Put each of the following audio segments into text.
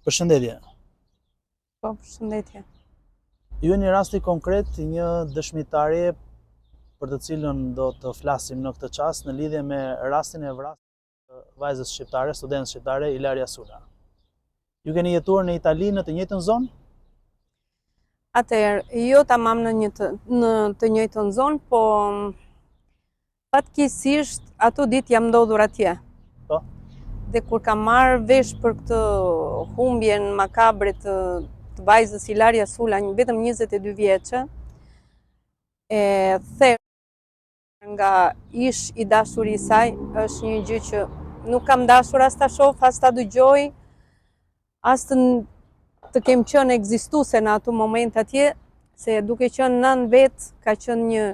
Përshëndetje. Po, përshëndetje. Ju një rasti konkret një dëshmitare për të cilën do të flasim në këtë çast në lidhje me rastin e vrasjes të vajzës shqiptare, studentës shqiptare Ilaria Sula. Ju keni jetuar në Itali në të njëjtën zonë? Atëherë, jo tamam në të njëjtën zonë, po fatkeqësisht ato ditë jam ndodhur atje. Po. Dhe kur kam marrë vesh për këtë humbjen makabre të vajzës Ilaria Sula, vetëm 22 vjeçe, e thërë nga ish i dashuri i saj, është një gjë që nuk kam dashur as ta shoh, as ta dëgjoj, as të kem qenë ekzistuese në ato moment atje, se duke qenë nën vet, ka qenë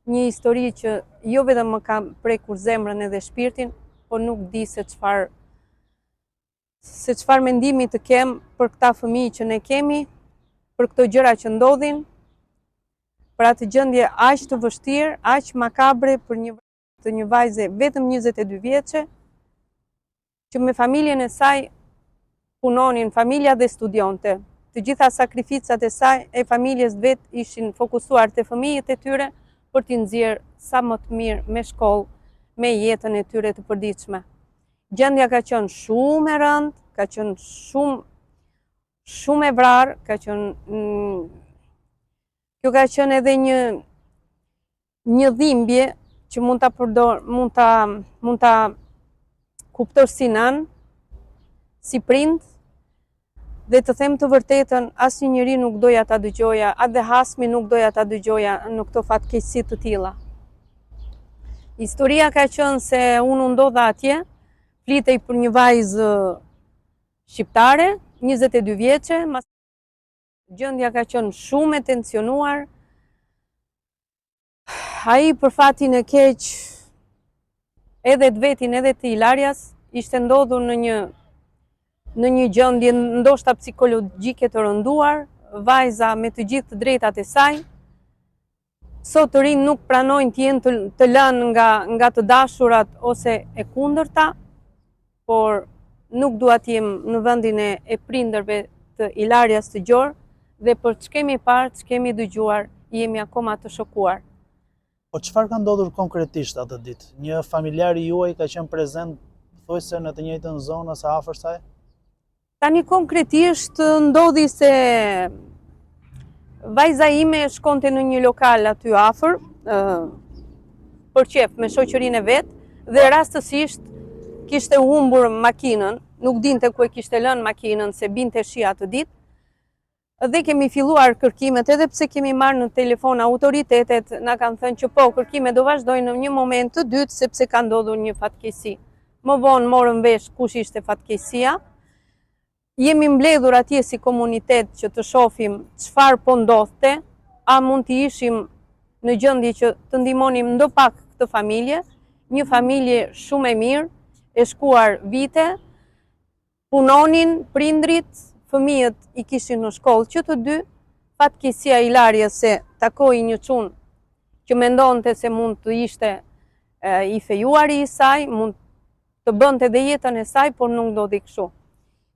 një histori që jo vetëm më ka prekur zemrën edhe shpirtin, po nuk di se çfarë mendimi të kem për këta fëmijë që ne kemi, për këto gjëra që ndodhin, për atë gjendje aq të vështirë, aq makabre për një vajze vetëm 22 vjeçe, që me familjen e saj punonin, familja dhe studionte. Të gjitha sakrificat e saj e familjes vet ishin fokusuar te fëmijët e tyre për t'i nxjerrë sa më të mirë me shkollë, me jetën e tyre të përditshme. Gjendja ka qenë shumë e rëndë, ka qenë shumë e vrarë, ka qenë kjo ka qenë edhe një dhimbje që mund ta kuptosh si nën, si prind, dhe të them të vërtetën, asnjë njeri nuk doja ta dëgjoja, atë dhe hasmi nuk doja ta dëgjoja në këto fatkeqësi të tilla. Historia ka qenë se unë ndodha atje, flitej për një vajzë shqiptare, 22 vjeçe, gjendja ka qenë shumë e tensionuar. Ai për fatin e keq, edhe të vetin edhe të Ilarias, ishte ndodhur në një gjendje ndoshta psikologjike të rënduar, vajza me të gjithë të drejtat e saj. Sot të rinj nuk pranojnë të jenë të lënë nga të dashurat ose e kundërta, por nuk dua të jem në vendin e prindërve të Ilarias të Gjor, dhe për ç'kemi parë, ç'kemi dëgjuar, jemi akoma të shokuar. Po çfarë ka ndodhur konkretisht atë ditë? Një familjar i juaj ka qenë prezent thuajse në të njëjtën zonë ose afër saj? Tani konkretisht ndodhi se vajza ime shkonte në një lokal aty afër, për qef me shoqërinë e vet, dhe rastësisht kishte humbur makinën, nuk dinte ku e kishte lënë makinën se binte shi atë ditë. Dhe kemi filluar kërkimet, edhe pse kemi marrë në telefon autoritetet, na kanë thënë që po, kërkimet do vazhdojnë në një moment të dytë sepse ka ndodhur një fatkeqësi. Më vonë morëm vesh kush ishte fatkeqësia. Jemi mbledhur atje si komunitet që të shohim çfarë po ndodhte, a mund të ishim në gjendje që të ndihmonim ndo pak këtë familje, një familje shumë e mirë, e shkuar vite, punonin prindrit, fëmijët i kishin në shkollë që të dy, fatkeqësia Ilaria se takoi një çun që mendonte se mund të ishte i fejuari i saj, mund të bënte dhe jetën e saj, por nuk ndodhi kështu.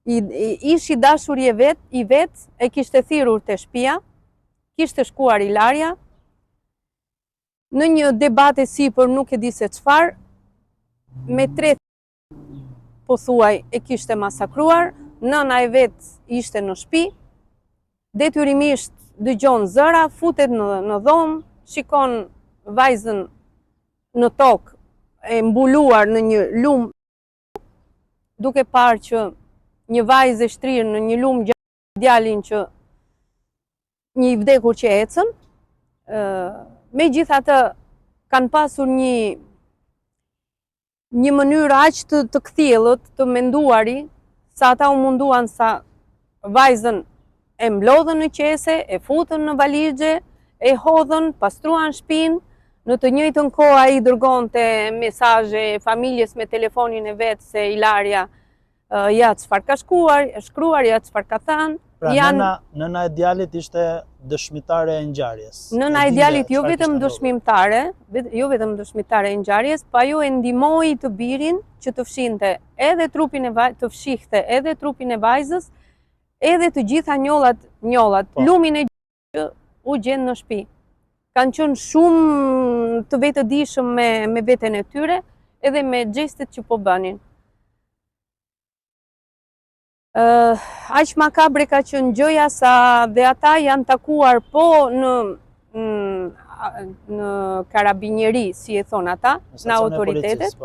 Ish i dashuri i vet e kishte thirrur te shtëpia, kishte shkuar Ilaria në një debate sipër nuk e di se çfarë, me 3 pothuaj e kishte masakruar. Nëna e vet ishte në shtëpi, detyrimisht dëgjon zëra, futet në dhomë, shikon vajzën në tokë e mbuluar në një lumë, duke parë që një vajzë e shtrirë në një lumë gjatë djalin që një i vdekur që ecën. Megjithatë kanë pasur një mënyrë aq të kthjellët, të menduari, sa ata u munduan sa vajzën e mblodhën në qese, e futën në valizhe, e hodhën, pastruan shtëpinë, në të njëjtën kohë ai dërgonte mesazhe familjes me telefonin e vet se Ilaria ja çfarë ka shkruar, ja çfarë ka thënë. Pra nëna e djalit ishte dëshmitare e ngjarjes. Nëna e djalit jo vetëm dëshmitare e ngjarjes, pa ajo e ndihmoi të birin që të fshihte edhe trupin e vajzës edhe të gjitha njollat, Po. lumin e që u gjenë në shtëpi. Kanë qenë shumë të vetëdijshëm me veten e tyre, edhe me gjestet që po bënin. Aq makabre ka qenë gjëja sa dhe ata janë takuar po në karabinieri, si e thon ata, në autoritetet,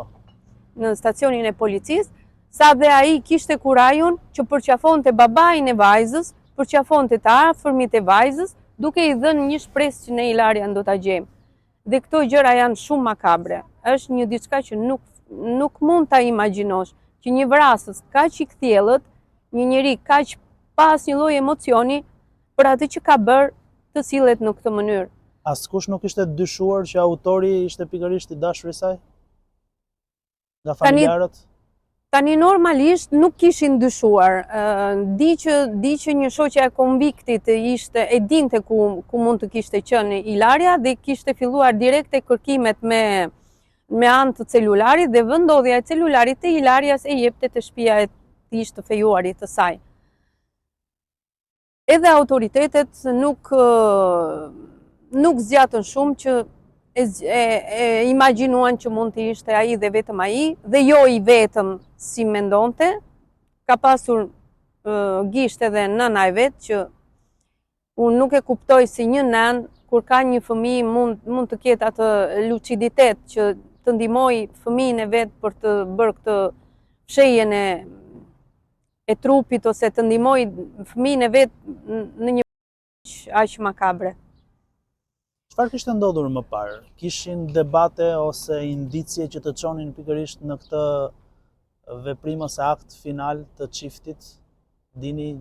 në stacionin e policisë, sa dhe ai kishte kurajun që përqafonte babain e vajzës, përqafonte të afërmit e vajzës, duke i dhënë një shpresë që ne Ilarian do ta gjejmë. Dhe këto gjëra janë shumë makabre. Është një diçka që nuk mund ta imagjinosh, që një vrasës kaq i kthjellët, një njeri kaq pas një lloj emocioni për atë që ka bërë të sillet në këtë mënyrë. Askush nuk ishte dyshuar që autori ishte pikërisht i dashur i saj? Nga familjarët? Tani normalisht nuk kishin dyshuar. Di që një shoqja e konviktit e dinte ku mund të kishte qenë Ilaria dhe kishte filluar direkte kërkimet me anë të celularit dhe vendodhja e celularit të Ilarias e jepte te shtëpia e tij të fejuarit të saj. Edhe autoritetet nuk zgjatën shumë që e imagjinuan që mund të ishte ai dhe vetëm ai, dhe jo i vetëm si mendonte. Ka pasur gisht edhe nëna e vet që unë nuk e kuptoj si një nën kur ka një fëmijë mund të ketë atë luciditet që të ndihmoj fëmijën e vet për të bërë këtë fshehjen e trupit ose të ndihmoj fëmijën e vet në një aq makabre. Çfarë kishte ndodhur më parë? Kishin debate ose indicie që të çonin pikërisht në këtë veprim ose akt final të çiftit? Dini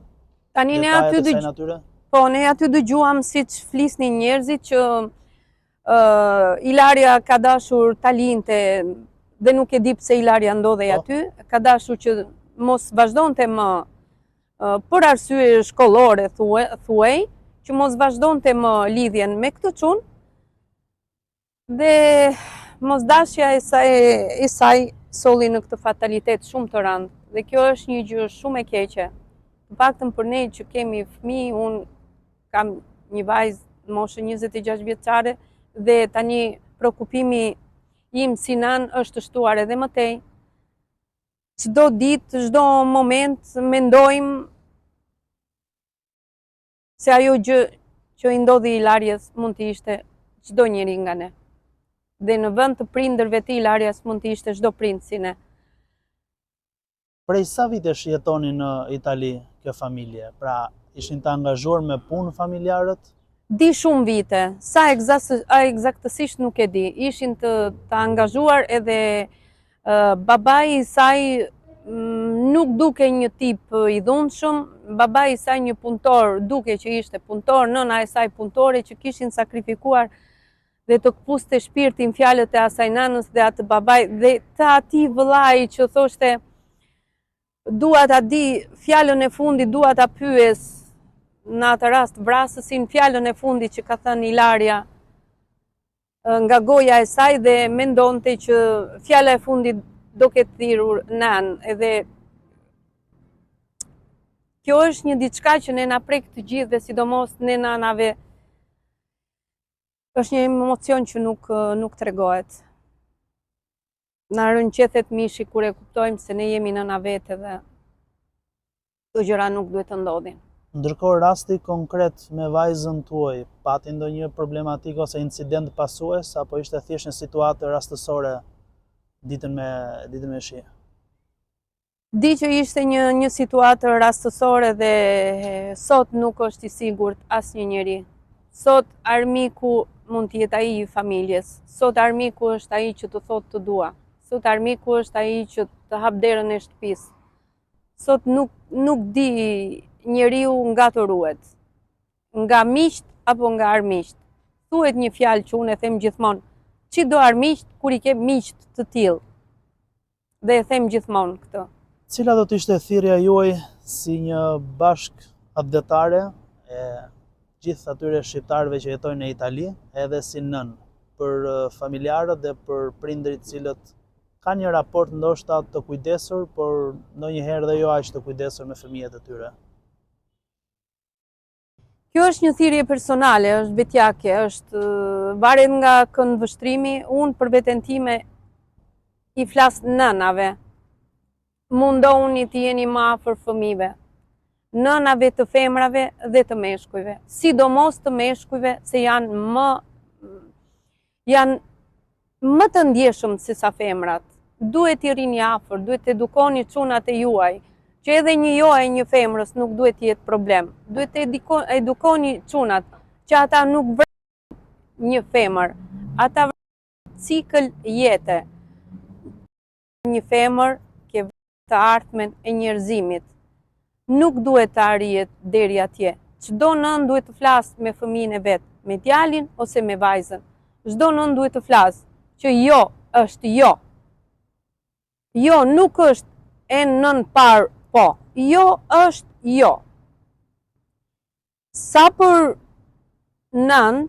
detajet e kësaj natyre? Po, ne aty dëgjuam siç flisnin njerëzit që Ilaria ka dashur ta linte dhe nuk e di pse Ilaria ndodhej aty, ka dashur që mos vazhdonte më për arsye shkollore thuaj, që mos vazhdonte më lidhjen me këtë çun dhe mosdashja e saj solli në këtë fatalitet shumë të rëndë. Dhe kjo është një gjë shumë e keqe. Të paktën për ne që kemi fëmijë, unë kam një vajzë në moshën 26 vjeçare dhe tani shqetësimi im si nën është të shtuar edhe më tej. Çdo ditë, çdo moment mendojmë se ajo gjë që i ndodhi Ilarias mund të ishte çdo njeri nga ne. Dhe në vend të prindërve të Ilarias mund të ishte çdo prind si ne. Prej sa vitesh jetonin në Itali kjo familje? Pra, ishin të angazhuar me punë familjarët? Di shumë vite, sa eksaktësisht nuk e di. Ishin të angazhuar edhe babai i saj nuk duke një tip i dhunshëm, babai i saj një punëtor, duke që ishte punëtor, nëna e saj punëtore që kishin sakrifikuar dhe të këpuste shpirtin fjalët e asaj nanës dhe atë babai dhe të atij vëllai që thoshte dua ta di fjalën e fundit, dua ta pyes në atë rast vrasësin fjalën e fundit që ka thënë Ilaria nga goja e saj dhe mendonte që fjala e fundit do ketë thirrur nën, edhe kjo është një diçka që ne na prek të gjithë dhe sidomos ne nanave. Është një emocion që nuk tregohet. Na rënqethet mishi kur e kuptojmë se ne jemi nëna vete dhe këto gjëra nuk duhet të ndodhin. Ndërkohë rasti konkret me vajzën tuaj, pati ndonjë problematikë ose incident pasues apo ishte thjesht një situatë rastësore ditën me shi? Di që ishte një situatë rastësore dhe sot nuk është i sigurt asnjë njeri. Sot armiku mund të jetë ai i familjes. Sot armiku është ai që të thotë të dua. Sot armiku është ai që të hap derën e shtëpisë. Sot nuk di njeriu nga të ruhet. Nga miqt apo nga armiqt. Thuhet një fjalë që unë e them gjithmonë, çi do armiqt kur i ke miqt të tillë. Dhe e them gjithmonë këtë. Cila do të ishte thirrja juaj si një bashkëavdetare e gjithë atyre shqiptarëve që jetojnë në Itali, edhe si nën, për familjarët dhe për prindërit cilët kanë një raport ndoshta të kujdesur, por ndonjëherë dhe jo aq të kujdesur me fëmijët e tyre? Kjo është një thirrje personale, është vetjake, është varet nga këndvështrimi. Unë për veten time i flas nënave. Mundohuni të jeni më afër fëmijëve. Nënave të femrave dhe të meshkujve, sidomos të meshkujve se janë më të ndjeshëm se sa femrat. Duhet i rini afër, duhet të edukoni çunat e juaj, që edhe një jo e një femrës nuk duhet të jetë problem. Duhet të edukoni çunat që ata nuk vrejnë një femër, ata vrejnë cikël jete. Një femër ke të ardhmen e njerëzimit. Nuk duhet të arrijet deri atje. Çdo nën duhet të flasë me fëmijën e vet, me djalin ose me vajzën. Çdo nën duhet të flasë që jo është jo. Jo nuk është e nën par po. Jo është jo. Sa për nën,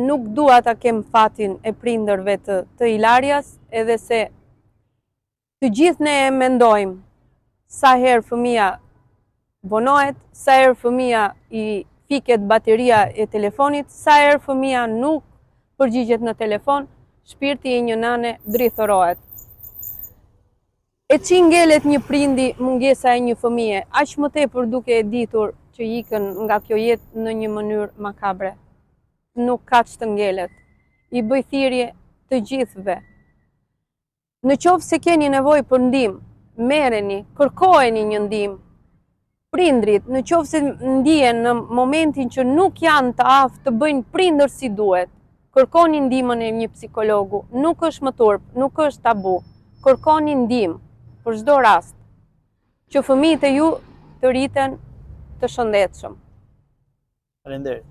nuk dua ta kem fatin e prindërve të Ilarias, edhe se të gjithë ne e mendojmë sa herë fëmia vonohet, sa herë fëmia i fiket bateria e telefonit, sa herë fëmia nuk përgjigjet në telefon, shpirti e një nane drithërohet. E që ngelet një prindi mungesa e një fëmije, aq më tepër duke e ditur që ikën nga kjo jetë në një mënyrë makabre. Nuk ka që të ngelet. I bëj thirrje të gjithëve. Në qoftë se keni nevojë për ndihmë, merreni, kërkojeni një ndihmë. Prindrit, në qoftë se ndihen në momentin që nuk janë të aftë të bëjnë prindër si duhet, kërkoni ndihmën e një psikologu. Nuk është më turp, nuk është tabu. Kërkoni ndihmë për çdo rast, që fëmijët e ju të rriten të shëndetshëm. Faleminderit.